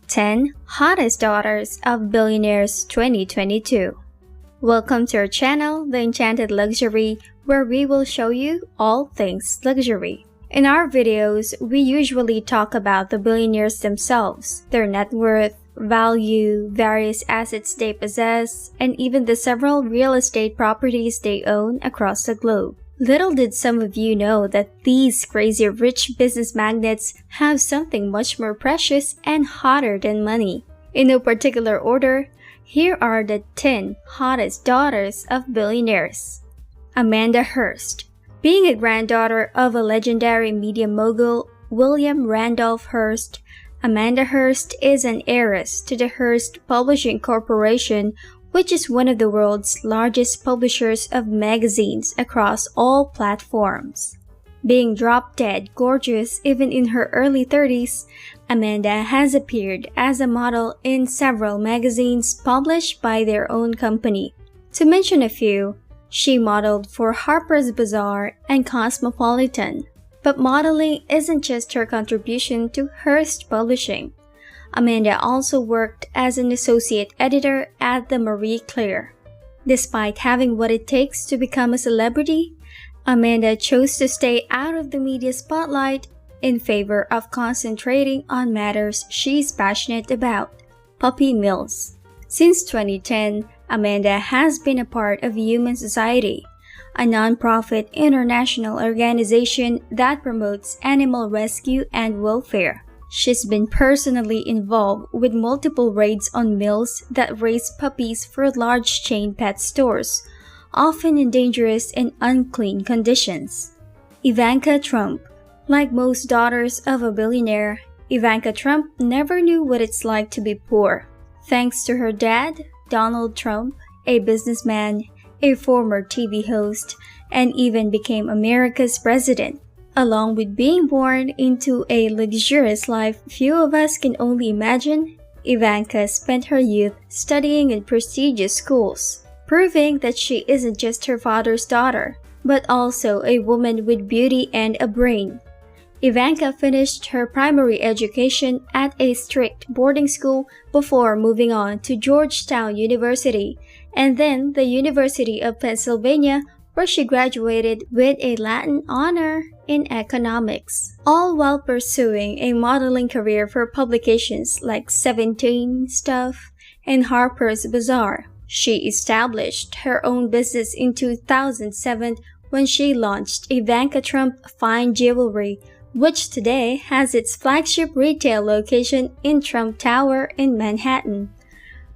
10 Hottest Daughters of Billionaires 2022. Welcome to our channel, The Enchanted Luxury, where we will show you all things luxury. In our videos, we usually talk about the billionaires themselves, their net worth, value, various assets they possess, and even the several real estate properties they own across the globe. Little did some of you know that these crazy rich business magnates have something much more precious and hotter than money. In no particular order, here are the 10 hottest daughters of billionaires. Amandahurst. Being a granddaughter of a legendary media mogul, William Randolph Hearst, Amandahurst is an heiress to the Hearst Publishing Corporation, which is one of the world's largest publishers of magazines across all platforms. Being drop-dead gorgeous even in her early 30s, Amanda has appeared as a model in several magazines published by their own company. To mention a few, she modeled for Harper's Bazaar and Cosmopolitan. But modeling isn't just her contribution to Hearst Publishing. Amanda also worked as an associate editor at the Marie Claire. Despite having what it takes to become a celebrity, Amanda chose to stay out of the media spotlight in favor of concentrating on matters she's passionate about: puppy mills. Since 2010, Amanda has been a part of Human Society, a non-profit international organization that promotes animal rescue and welfare. She's been personally involved with multiple raids on mills that raise puppies for large chain pet stores, often in dangerous and unclean conditions. Ivanka Trump. Like most daughters of a billionaire, Ivanka Trump never knew what it's like to be poor. Thanks to her dad, Donald Trump, a businessman, a former TV host, and even became America's president. Along with being born into a luxurious life few of us can only imagine, Ivanka spent her youth studying in prestigious schools, proving that she isn't just her father's daughter, but also a woman with beauty and a brain. Ivanka finished her primary education at a strict boarding school before moving on to Georgetown University and then the University of Pennsylvania, where she graduated with a Latin honor in economics, all while pursuing a modeling career for publications like 17 Stuff and Harper's Bazaar. She established her own business in 2007 when she launched Ivanka Trump Fine Jewelry, which today has its flagship retail location in Trump Tower in Manhattan.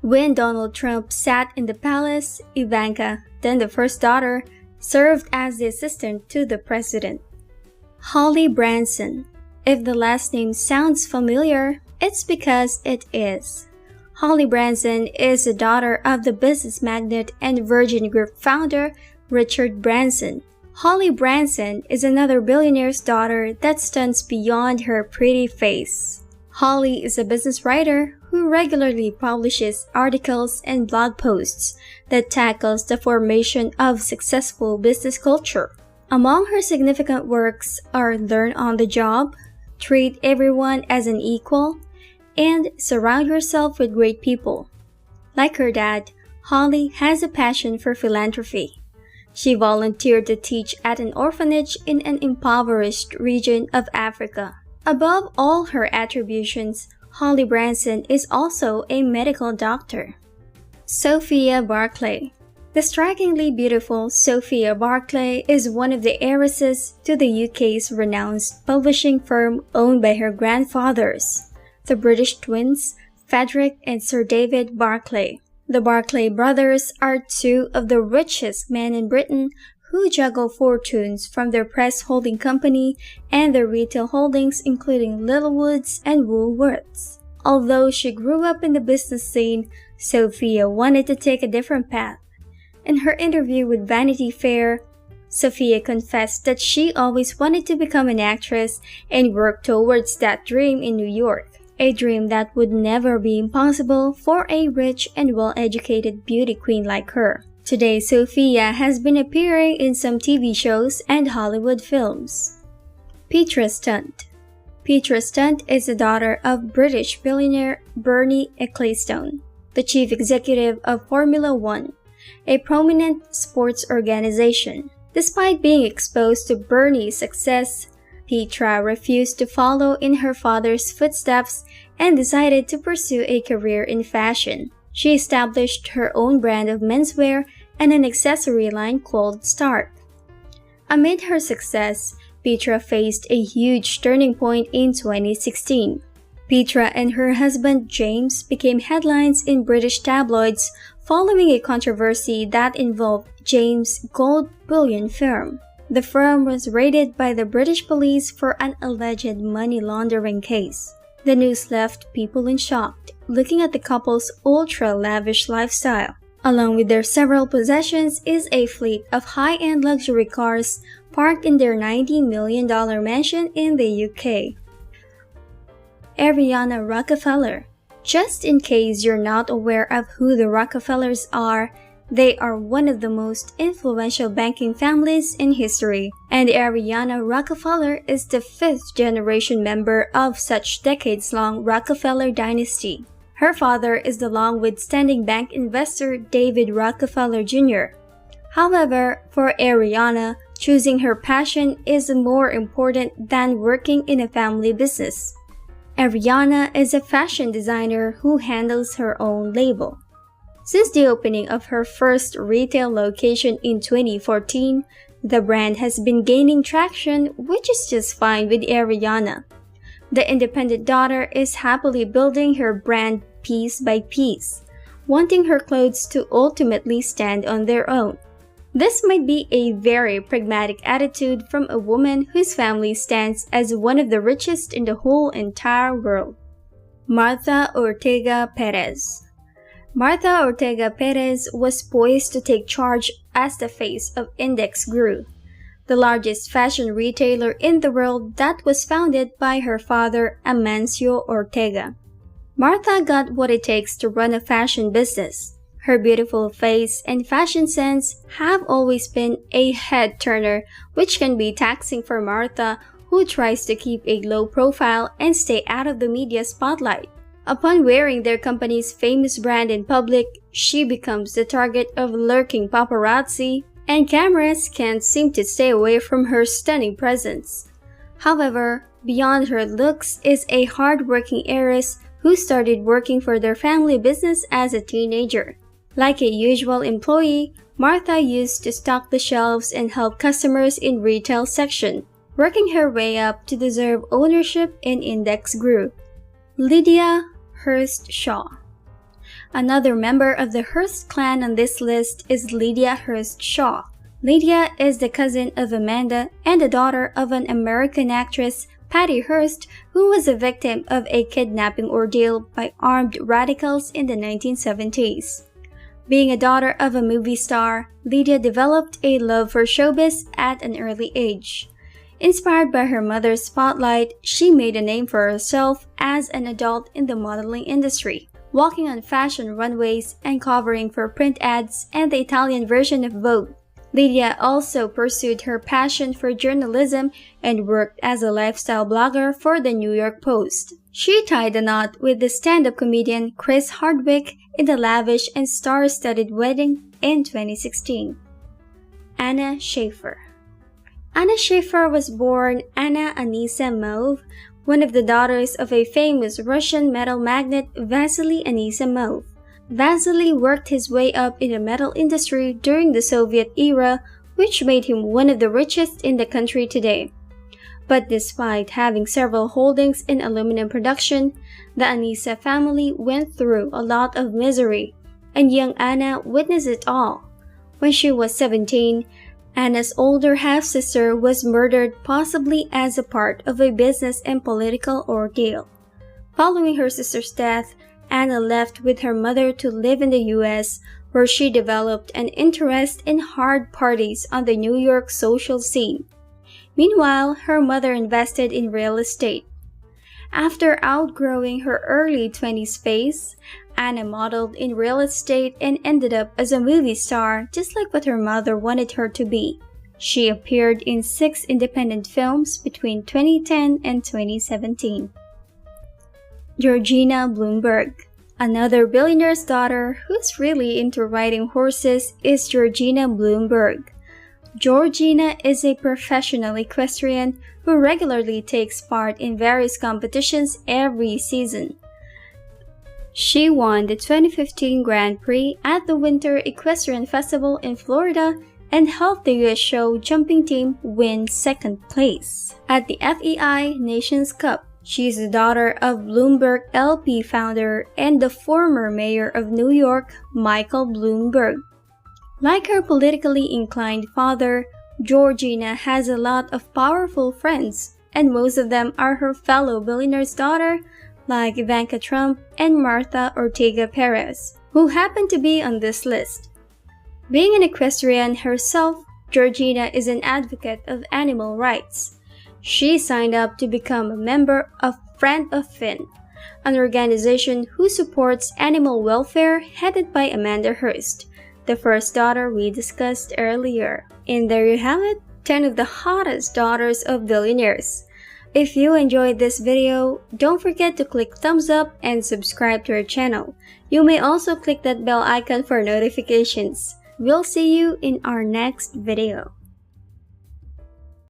When Donald Trump sat in the palace, Ivanka, then the first daughter, served as the assistant to the president. Holly Branson. If the last name sounds familiar, it's because it is. Holly Branson is the daughter of the business magnate and Virgin Group founder Richard Branson. Holly Branson is another billionaire's daughter that stunts beyond her pretty face. Holly is a business writer who regularly publishes articles and blog posts that tackles the formation of successful business culture. Among her significant works are Learn on the Job, Treat Everyone as an Equal, and Surround Yourself with Great People. Like her dad, Holly has a passion for philanthropy. She volunteered to teach at an orphanage in an impoverished region of Africa. Above all her attributions, Holly Branson is also a medical doctor. Sofia Barclay. The strikingly beautiful Sofia Barclay is one of the heiresses to the UK's renowned publishing firm owned by her grandfathers, the British twins, Frederick and Sir David Barclay. The Barclay brothers are two of the richest men in Britain who juggle fortunes from their press holding company and their retail holdings including Littlewoods and Woolworths. Although she grew up in the business scene, Sofia wanted to take a different path. In her interview with Vanity Fair, Sofia confessed that she always wanted to become an actress and work towards that dream in New York, a dream that would never be impossible for a rich and well-educated beauty queen like her. Today, Sofia has been appearing in some TV shows and Hollywood films. Petra Stunt. Petra Stunt is the daughter of British billionaire Bernie Ecclestone, the chief executive of Formula One, a prominent sports organization. Despite being exposed to Bernie's success, Petra refused to follow in her father's footsteps and decided to pursue a career in fashion. She established her own brand of menswear and an accessory line called Start. Amid her success, Petra faced a huge turning point in 2016. Petra and her husband James became headlines in British tabloids following a controversy that involved James' gold bullion firm. The firm was raided by the British police for an alleged money laundering case. The news left people in shock, looking at the couple's ultra-lavish lifestyle. Along with their several possessions is a fleet of high-end luxury cars parked in their $90 million mansion in the UK. Ariana Rockefeller. Just in case you're not aware of who the Rockefellers are, they are one of the most influential banking families in history, and Ariana Rockefeller is the fifth-generation member of such decades-long Rockefeller dynasty. Her father is the long-withstanding bank investor David Rockefeller Jr. However, for Ariana, choosing her passion is more important than working in a family business. Ariana is a fashion designer who handles her own label. Since the opening of her first retail location in 2014, the brand has been gaining traction, which is just fine with Ariana. The independent daughter is happily building her brand piece by piece, wanting her clothes to ultimately stand on their own. This might be a very pragmatic attitude from a woman whose family stands as one of the richest in the whole entire world. Martha Ortega Perez. Martha Ortega Perez was poised to take charge as the face of Index Group, the largest fashion retailer in the world that was founded by her father Amancio Ortega. Martha got what it takes to run a fashion business. Her beautiful face and fashion sense have always been a head-turner, which can be taxing for Martha, who tries to keep a low profile and stay out of the media spotlight. Upon wearing their company's famous brand in public, she becomes the target of lurking paparazzi, and cameras can't seem to stay away from her stunning presence. However, beyond her looks is a hard-working heiress who started working for their family business as a teenager. Like a usual employee, Martha used to stock the shelves and help customers in retail section, working her way up to deserve ownership in Index Group. Lydia Hurst Shaw. Another member of the Hurst clan on this list is Lydia Hurst Shaw. Lydia is the cousin of Amanda and the daughter of an American actress, Patty Hurst, who was a victim of a kidnapping ordeal by armed radicals in the 1970s. Being a daughter of a movie star, Lydia developed a love for showbiz at an early age. Inspired by her mother's spotlight, she made a name for herself as an adult in the modeling industry, walking on fashion runways and covering for print ads and the Italian version of Vogue. Lydia also pursued her passion for journalism and worked as a lifestyle blogger for the New York Post. She tied the knot with the stand-up comedian Chris Hardwick in the lavish and star-studded wedding in 2016. Anna Shaefer. Anna Shaefer was born Anna Anisimov, one of the daughters of a famous Russian metal magnate Vasily Anisimov. Vasily worked his way up in the metal industry during the Soviet era, which made him one of the richest in the country today. But despite having several holdings in aluminum production, the Anisa family went through a lot of misery, and young Anna witnessed it all. When she was 17, Anna's older half-sister was murdered, possibly as a part of a business and political ordeal. Following her sister's death, Anna left with her mother to live in the U.S., where she developed an interest in hard parties on the New York social scene. Meanwhile, her mother invested in real estate. After outgrowing her early 20s phase, Anna modeled in real estate and ended up as a movie star, just like what her mother wanted her to be. She appeared in 6 independent films between 2010 and 2017. Georgina Bloomberg. Another billionaire's daughter who's really into riding horses is Georgina Bloomberg. Georgina is a professional equestrian who regularly takes part in various competitions every season. She won the 2015 Grand Prix at the Winter Equestrian Festival in Florida and helped the US show jumping team win 2nd place at the FEI Nations Cup. She's the daughter of Bloomberg LP founder and the former mayor of New York, Michael Bloomberg. Like her politically inclined father, Georgina has a lot of powerful friends, and most of them are her fellow billionaire's daughter, like Ivanka Trump and Martha Ortega Perez, who happen to be on this list. Being an equestrian herself, Georgina is an advocate of animal rights. She signed up to become a member of Friend of Finn, an organization who supports animal welfare headed by Amandahurst, the first daughter we discussed earlier. And there you have it, 10 of the hottest daughters of billionaires. If you enjoyed this video, don't forget to click thumbs up and subscribe to our channel. You may also click that bell icon for notifications. We'll see you in our next video.